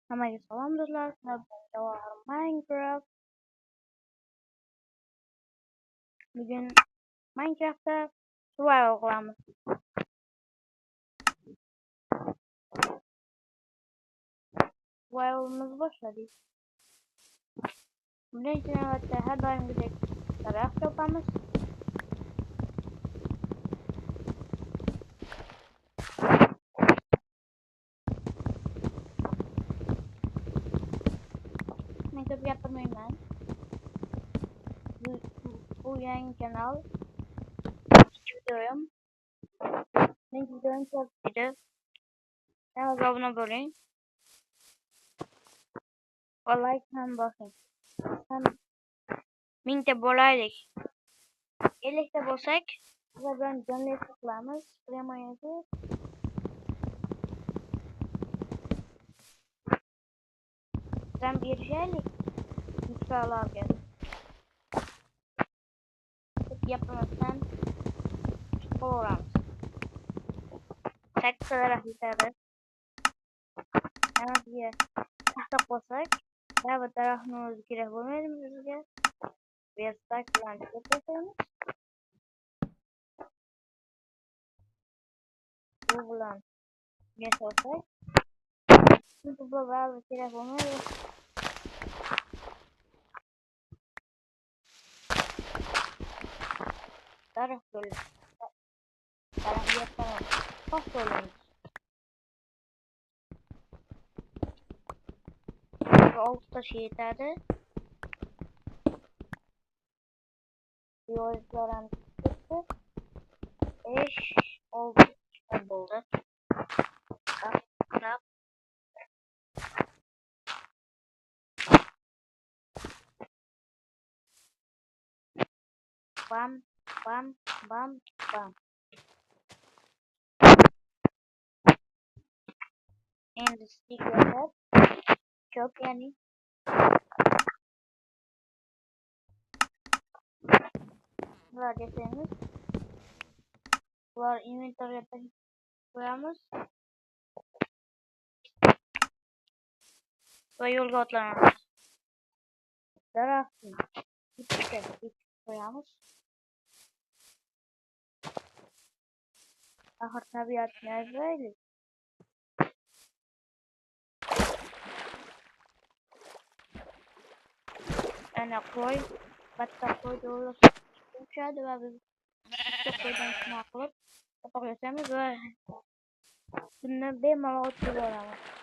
Hammaga salom do'stlar, sizlar bilan Javohir Minecraft. Bugun Minecraftda survival qilamiz. Survival'imizni boshladik. Birinchi navbatda har doimgidek daraxt topamiz. Men ko'p gapirmayman. Bu yangi kanal. Videoyim. Menga videoyim yoqdi. Kanalga obuna bo'ling. Va like ham bosing. Ham 1000 ta bo'laylik. 50 ta bo'lsak, sizlar bilan jonli qilamiz. Premyerda Sen bir şeylik miktarlarga yapamazsan çıkıramaz. Tek kadar yeterli. Hemen bir tahta koysak ve bu tarafını gerek olmayalım bizge. Bir stack falan yapalım. Bu falan ne olsak? Çünkü bu var gerek olmayalım. Taraf böyle. Taraf yapalım. Pas olalım. Altta şey yeterli. Yolcuların çıktı. 5 oldu. Oldu. Knap. Bam, bam, bam, bam. And the sticker çok yani. Bunlar deseniz. Bunlar inventory'e koyamız. Ve yolga atlanamız. Tarafı. İpte koyamız. Ahır tabiat nerede? Ana koy. Batta koy doğru. Uçağı ve biz çok koydan şunu akılıp kapatıyoruz ve bundan bemalol oturuyoruz.